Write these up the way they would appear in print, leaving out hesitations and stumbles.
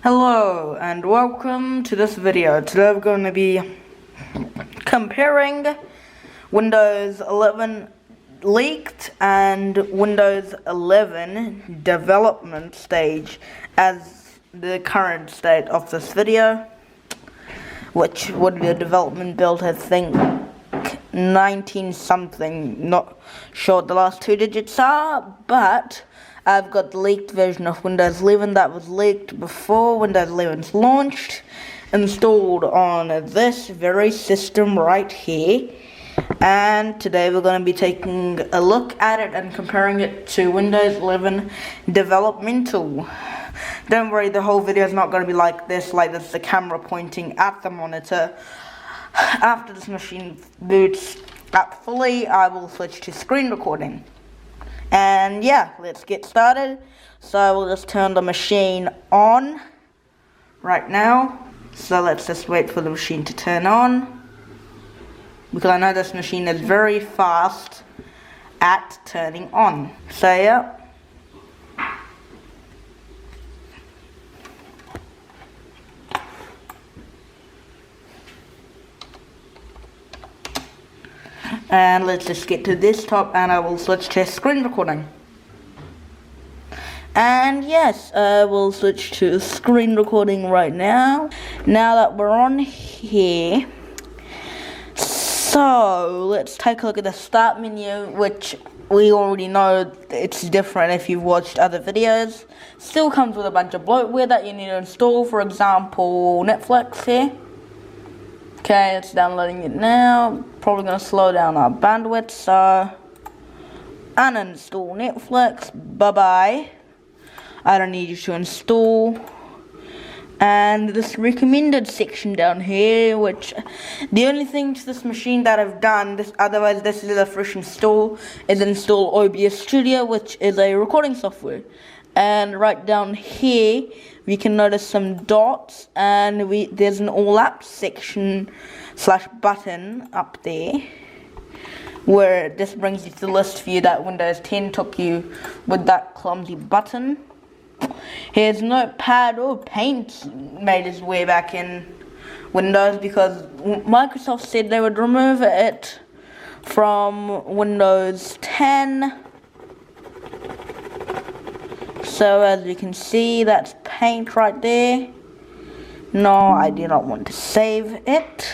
Hello and welcome to this video. Today we're going to be comparing Windows 11 leaked and Windows 11 development stage as the current state of this video, which would be a development build, I think 19 something, not sure what the last two digits are, but I've got the leaked version of Windows 11 that was leaked before Windows 11's launched, installed on this very system right here. And today we're going to be taking a look at it and comparing it to Windows 11 developmental. Don't worry, the whole video is not going to be like this, the camera pointing at the monitor. After this machine boots up fully, I will switch to screen recording. And yeah, let's get started. So I will just turn the machine on right now. So let's just wait for the machine to turn on, because I know this machine is very fast at turning on. So yeah. And let's just get to desktop and I will switch to screen recording. And yes, I will switch to screen recording right now. Now that we're on here, so let's take a look at the start menu, which we already know it's different if you've watched other videos. Still comes with a bunch of bloatware that you need to install, for example, Netflix here. Okay, it's downloading it now. Probably going to slow down our bandwidth, so uninstall Netflix, bye-bye. I don't need you to install. And this recommended section down here, which the only thing to this machine that I've done, otherwise this is a fresh install, is install OBS Studio, which is a recording software. And right down here, we can notice some dots, and there's an all apps section / button up there, where this brings you to the list view that Windows 10 took you with that clumsy button. Here's Notepad or Paint made its way back in Windows, because Microsoft said they would remove it from Windows 10. So as you can see, that's Paint right there. No, I do not want to save it.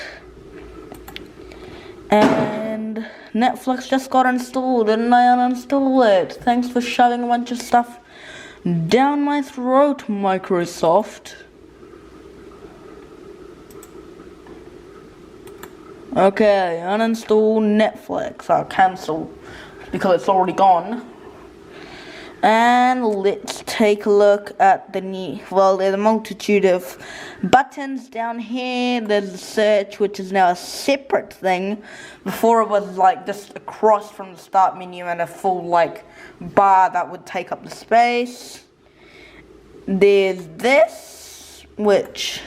And Netflix just got installed, and I uninstall it. Thanks for shoving a bunch of stuff down my throat, Microsoft. Okay, uninstall Netflix. I'll cancel because it's already gone. And let's take a look at the new, there's a multitude of buttons down here. There's the search, which is now a separate thing. Before it was just across from the start menu and a full bar that would take up the space. There's this, which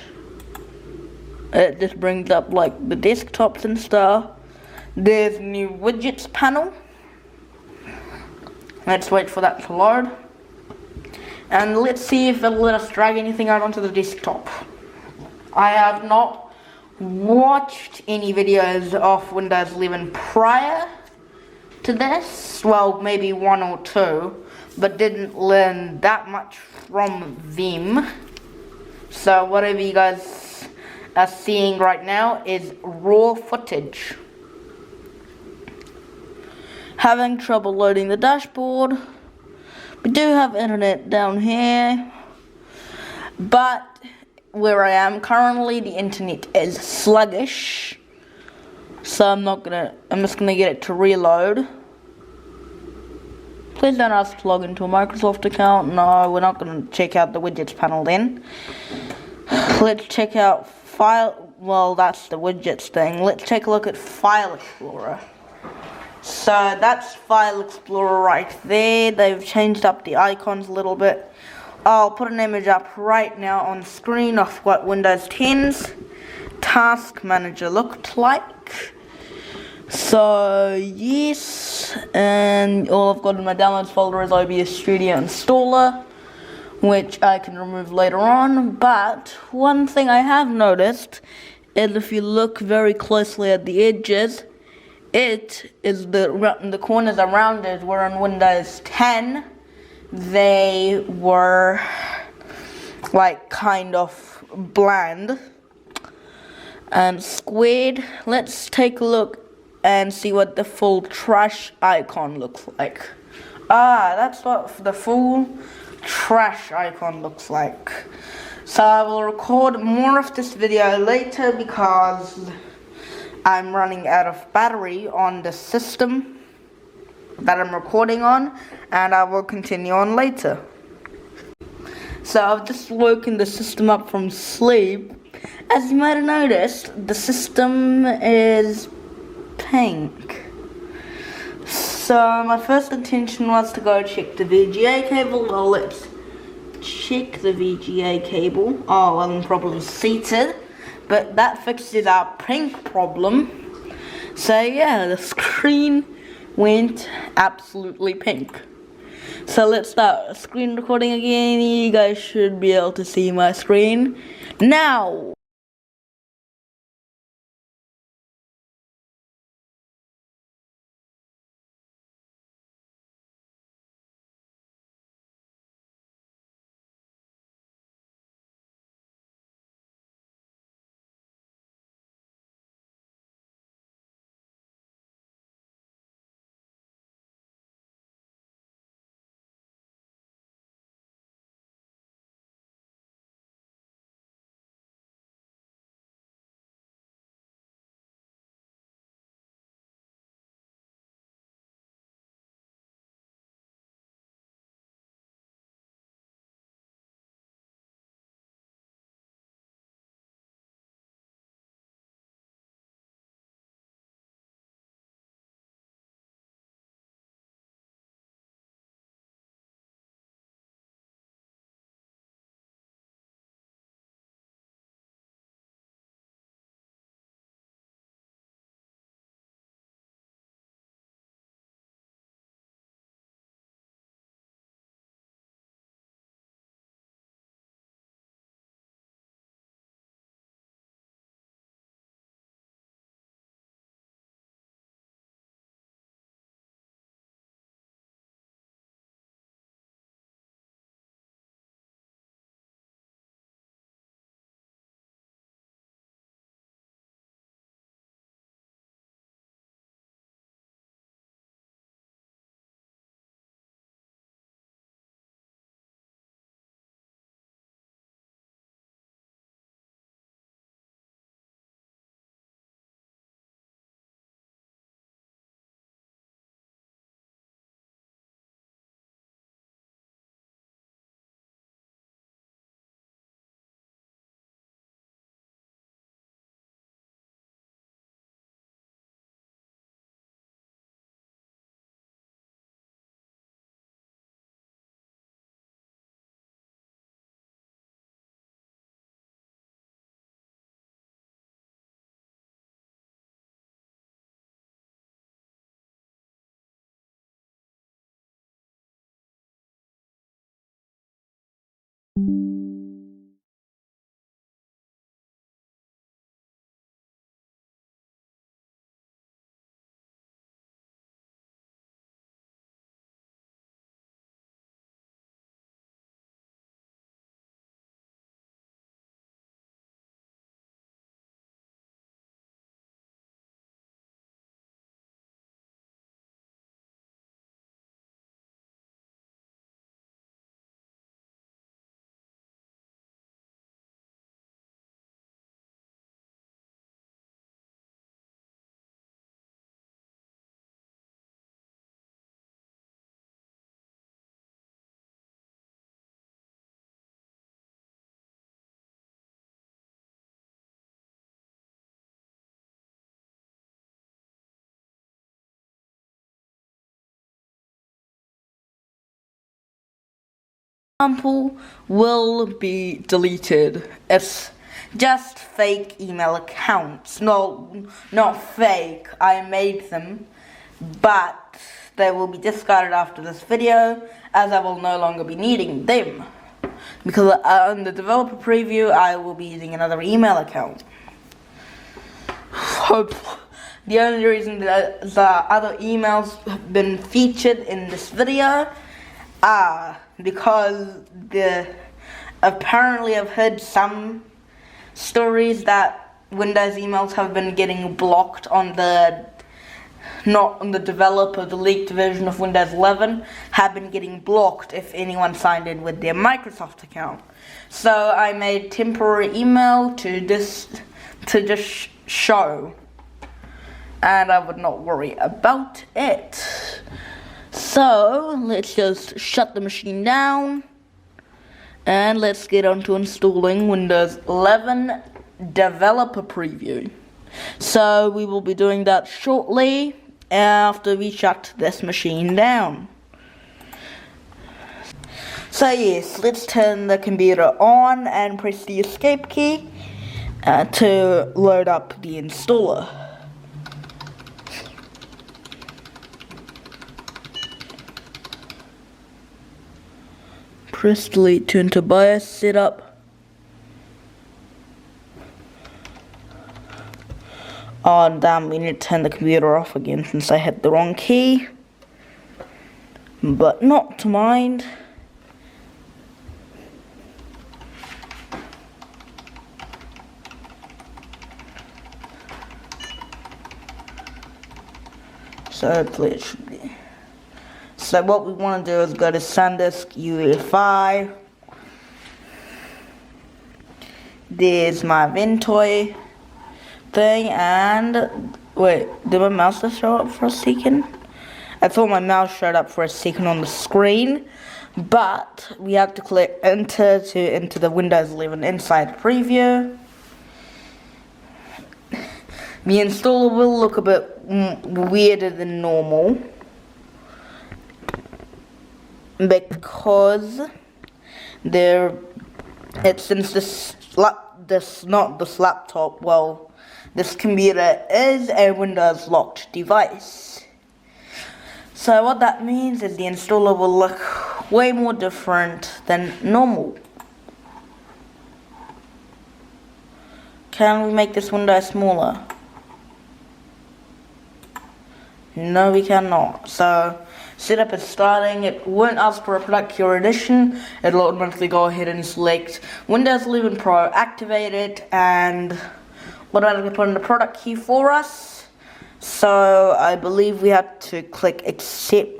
it just brings up the desktops and stuff. There's new widgets panel. Let's wait for that to load. And let's see if it'll let us drag anything out onto the desktop. I have not watched any videos of Windows 11 prior to this. Well, maybe one or two, but didn't learn that much from them. So whatever you guys are seeing right now is raw footage. Having trouble loading the dashboard. We do have internet down here, but where I am currently, the internet is sluggish. So I'm just gonna get it to reload. Please don't ask to log into a Microsoft account. No, we're not gonna check out the widgets panel then. Let's check out that's the widgets thing. Let's take a look at File Explorer. So that's File Explorer right there. They've changed up the icons a little bit. I'll put an image up right now on screen of what Windows 10's Task Manager looked like. So yes, and all I've got in my downloads folder is OBS Studio Installer, which I can remove later on. But one thing I have noticed is if you look very closely at the edges, it is the corners around it were on Windows 10. They were like kind of bland and squared. Let's take a look and see what the full trash icon looks like. That's what the full trash icon looks like. So I will record more of this video later because I'm running out of battery on the system that I'm recording on, and I will continue on later. So I've just woken the system up from sleep. As you might have noticed, the system is pink. So my first intention was to go check the VGA cable. Well, let's check the VGA cable. Oh, I'm probably seated, but that fixes our pink problem. So yeah, the screen went absolutely pink. So let's start screen recording again. You guys should be able to see my screen now. Example will be deleted. It's just fake email accounts. No, not fake. I made them, but they will be discarded after this video as I will no longer be needing them. because on the developer preview I will be using another email account. The only reason that the other emails have been featured in this video are because apparently I've heard some stories that Windows emails have been getting blocked on not on the developer, the leaked version of Windows 11 have been getting blocked if anyone signed in with their Microsoft account. So I made temporary email to just show, and I would not worry about it. So let's just shut the machine down and let's get on to installing Windows 11 developer preview. So we will be doing that shortly after we shut this machine down. So yes, let's turn the computer on and press the escape key to load up the installer. Press delete to enter BIOS setup. Oh damn, we need to turn the computer off again since I hit the wrong key. But not to mind. So hopefully it should be. So what we want to do is go to SanDisk UEFI. There's my Ventoy thing, and wait, did my mouse just show up for a second? I thought my mouse showed up for a second on the screen, but we have to click enter to enter the Windows 11 Inside Preview. The installer will look a bit weirder than normal because since this laptop, well, this computer is a Windows locked device. So what that means is the installer will look way more different than normal. Can we make this window smaller? No, we cannot. So setup is starting. It won't ask for a product key or edition. It'll automatically go ahead and select Windows 11 Pro, activate it, and automatically put in the product key for us. So I believe we have to click accept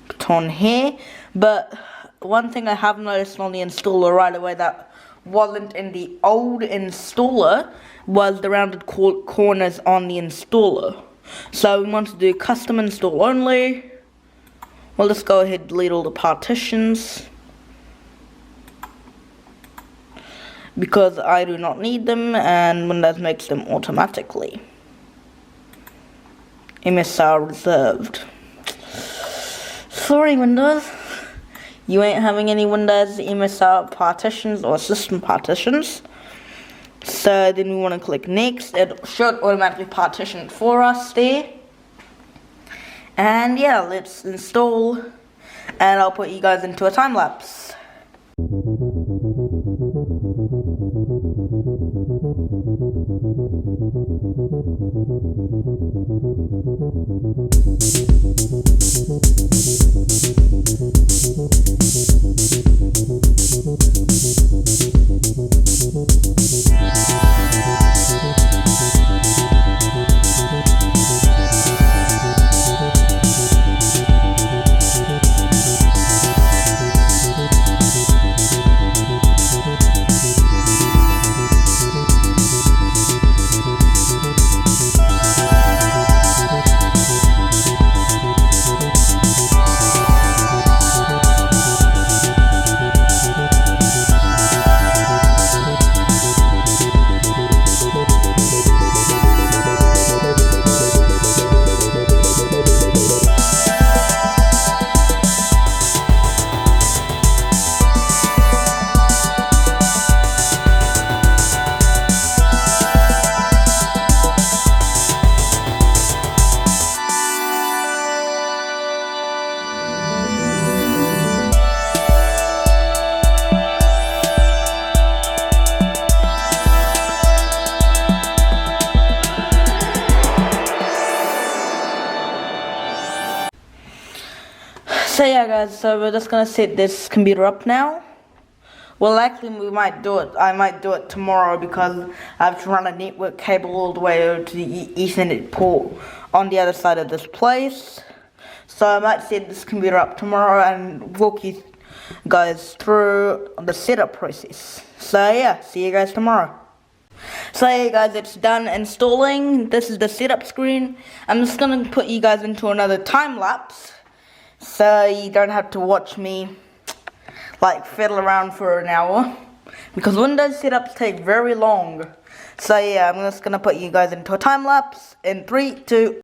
button here. But one thing I have noticed on the installer right away that wasn't in the old installer was the rounded corners on the installer. So we want to do custom install only. We'll just go ahead and delete all the partitions because I do not need them and Windows makes them automatically. MSR reserved. Sorry Windows, you ain't having any Windows MSR partitions or system partitions. So then we want to click next. It should automatically partition it for us there. And yeah, let's install, and I'll put you guys into a time lapse. So yeah guys, so we're just gonna set this computer up now. Well, likely we might do it. I might do it tomorrow because I have to run a network cable all the way over to the Ethernet port on the other side of this place. So I might set this computer up tomorrow and walk you guys through the setup process. So yeah, see you guys tomorrow. So yeah guys, it's done installing. This is the setup screen. I'm just gonna put you guys into another time lapse so you don't have to watch me like fiddle around for an hour, because Windows setups take very long. So yeah, I'm just gonna put you guys into a time lapse in 3, 2.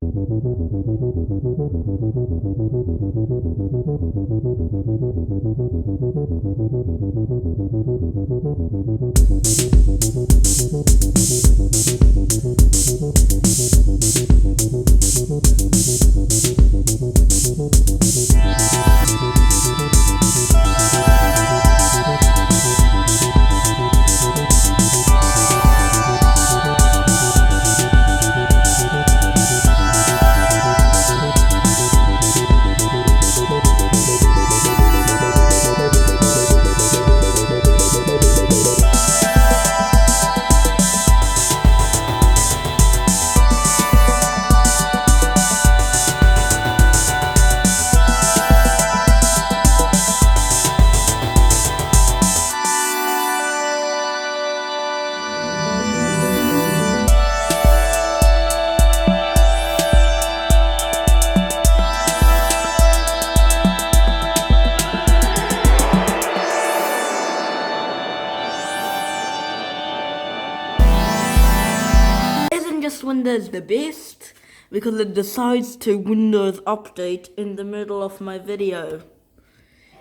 Just Windows the best because it decides to Windows update in the middle of my video.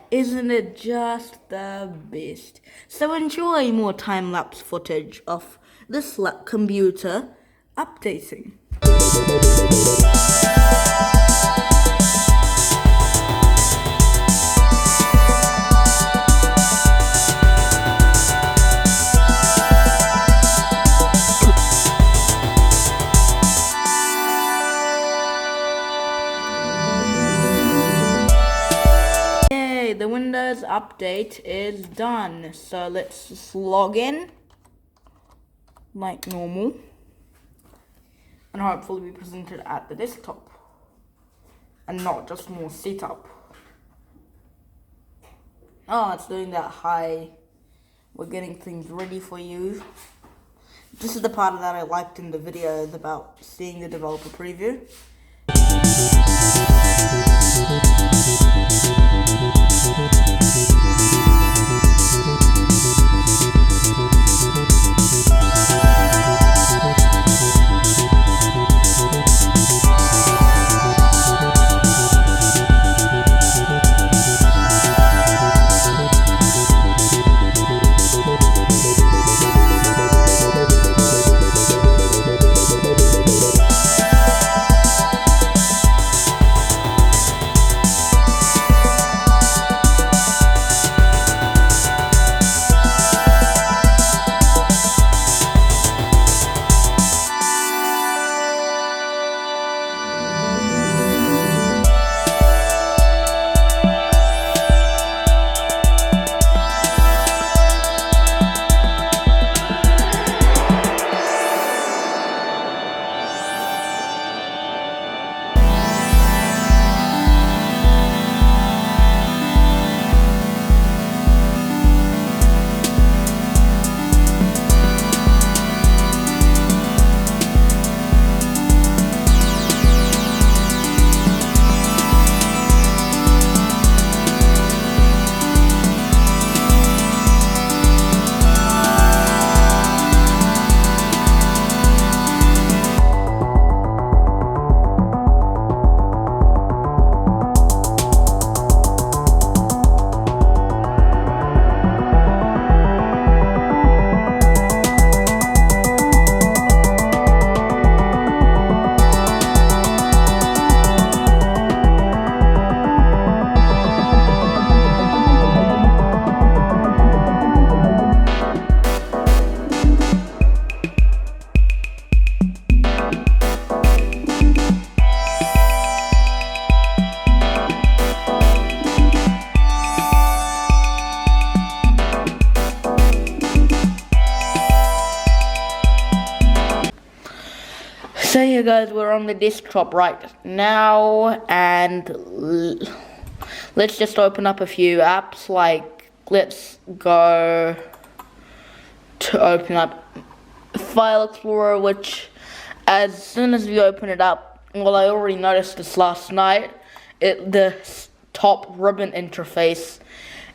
Isn't it just the best? So enjoy more time-lapse footage of this computer updating. The Windows update is done, so let's just log in like normal and hopefully be presented at the desktop and not just more setup. Oh, it's doing that. Hi, we're getting things ready for you. This is the part that I liked in the videos about seeing the developer preview. So yeah guys, we're on the desktop right now, and let's just open up a few apps. Like, let's go to open up File Explorer, which as soon as we open it up, well, I already noticed this last night, the top ribbon interface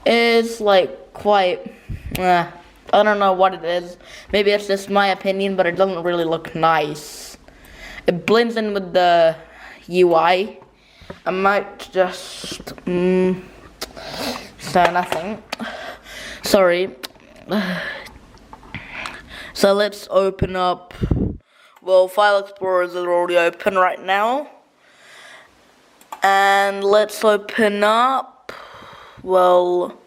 is like quite, I don't know what it is. Maybe it's just my opinion, but it doesn't really look nice. It blends in with the UI. I might just say nothing. Sorry. So let's open up. Well, File Explorer is already open right now. And let's open up. Well,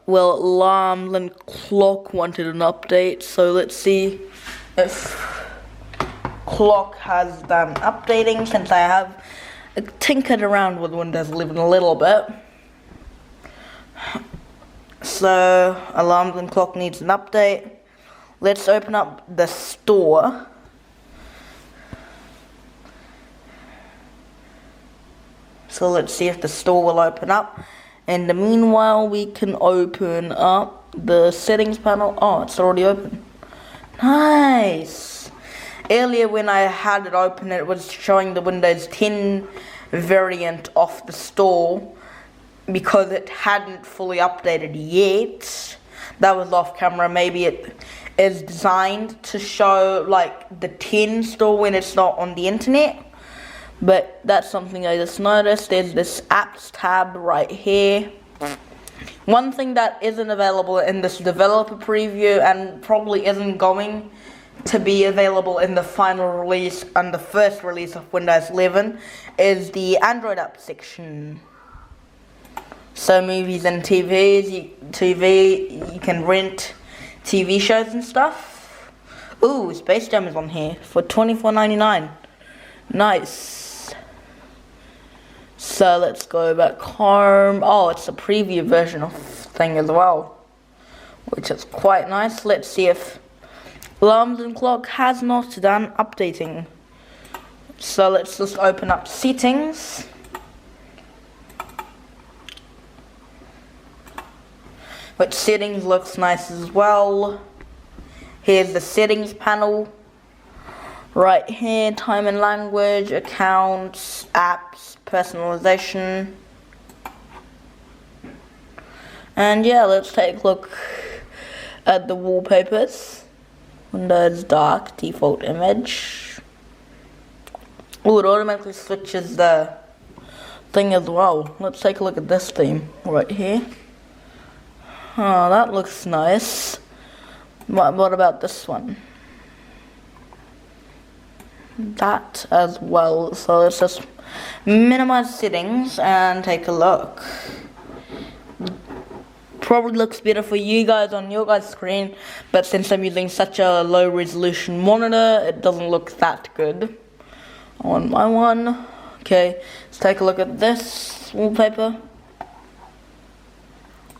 Alarm and Clock wanted an update. So let's see if Clock has done updating, since I have tinkered around with Windows 11 a little bit. So Alarms and Clock needs an update. Let's open up the store. So let's see if the store will open up. In the meanwhile, we can open up the settings panel. Oh, it's already open. Nice. Earlier when I had it open, it was showing the Windows 10 variant of the store because it hadn't fully updated yet. That was off camera. Maybe it is designed to show like the 10 store when it's not on the internet. But that's something I just noticed. There's this apps tab right here. One thing that isn't available in this developer preview, and probably isn't going to be available in the final release and the first release of Windows 11, is the Android app section. So movies and TV, you can rent TV shows and stuff. Ooh, Space Jam is on here for $24.99. Nice. So let's go back home. Oh, it's a preview version of thing as well, which is quite nice. Let's see if Alarms and Clock has not done updating. So let's just open up settings. Which settings looks nice as well. Here's the settings panel. Right here, time and language, accounts, apps, personalization. And yeah, let's take a look at the wallpapers. Windows dark, default image. Oh, it automatically switches the thing as well. Let's take a look at this theme right here. Oh, that looks nice. What about this one? That as well. So let's just minimize settings and take a look. Probably looks better for you guys on your guys' screen, but since I'm using such a low resolution monitor, it doesn't look that good on my one. Okay, let's take a look at this wallpaper.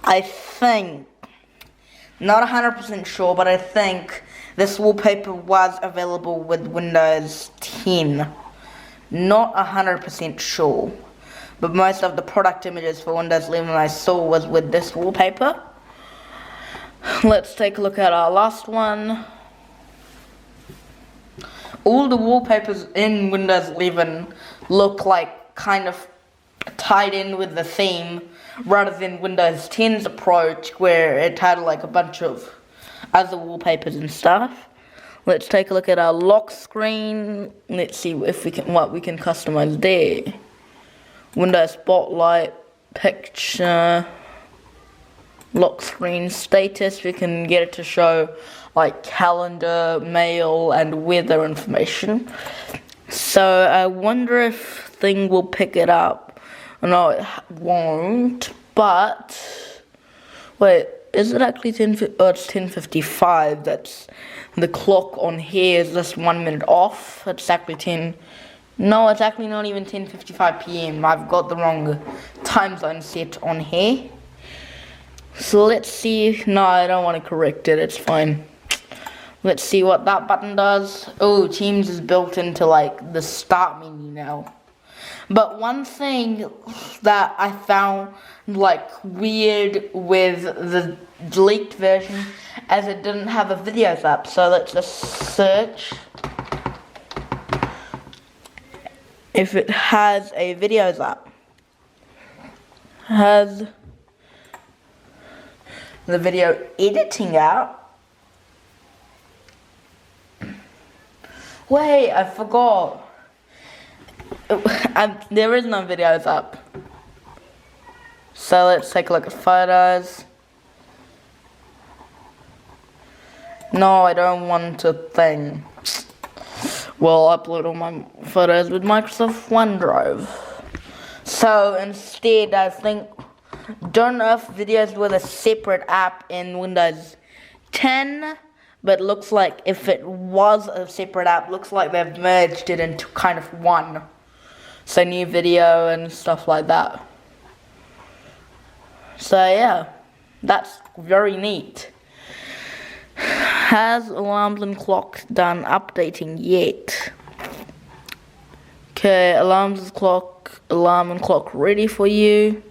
I think, not 100% sure, but I think this wallpaper was available with Windows 10. Not 100% sure, but most of the product images for Windows 11 I saw was with this wallpaper. Let's take a look at our last one. All the wallpapers in Windows 11 look like kind of tied in with the theme, rather than Windows 10's approach where it had like a bunch of other wallpapers and stuff. Let's take a look at our lock screen. Let's see if we can what we can customize there. Windows Spotlight, picture, lock screen status. We can get it to show like calendar, mail, and weather information. So I wonder if thing will pick it up. No, it won't. But wait, is it actually 10? Oh, it's 10:55. That's the clock on here is just 1 minute off. It's actually 10. No, it's actually not even 10:55 p.m. I've got the wrong time zone set on here. So let's see. No, I don't want to correct it. It's fine. Let's see what that button does. Oh, Teams is built into like the start menu now. But one thing that I found like weird with the leaked version is it didn't have a videos app. So let's just search if it has a videos app. Has the video editing app. Wait, I forgot. There is no videos app. So let's take a look at photos. No, I don't want a thing. We'll upload all my photos with Microsoft OneDrive. So instead, I think, don't know if videos with a separate app in Windows 10. But looks like if it was a separate app, looks like they've merged it into kind of one. So new video and stuff like that. So yeah, that's very neat. Has alarms and clocks done updating yet? Okay, alarm and clock ready for you.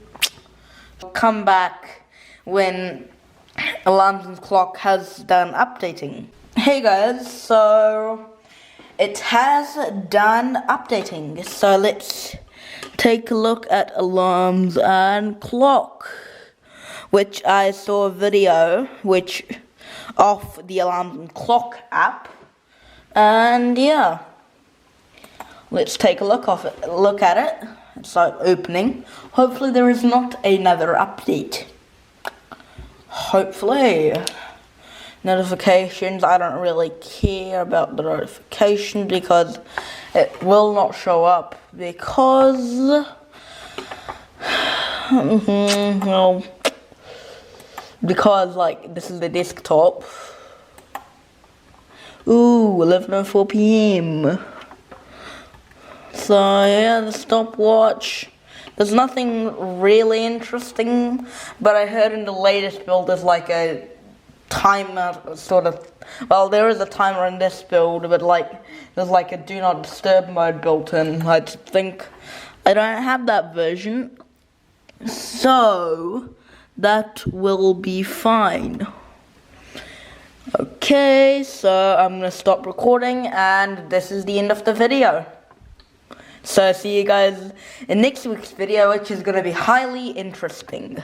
Come back when alarms and clock has done updating. Hey guys, so it has done updating. So let's take a look at alarms and clock, which I saw a video of the alarms and clock app, and yeah, let's take a look at it. It's like opening. Hopefully there is not another update. Hopefully. Notifications, I don't really care about the notification because it will not show up because because like this is the desktop. Ooh, 11:04 p.m. So yeah, the stopwatch. There's nothing really interesting, but I heard in the latest build there's like a timer sort of. Well, there is a timer in this build, but like there's like a do not disturb mode built in. I think I don't have that version, so that will be fine. Okay, so I'm gonna stop recording, and this is the end of the video. So see you guys in next week's video, which is going to be highly interesting.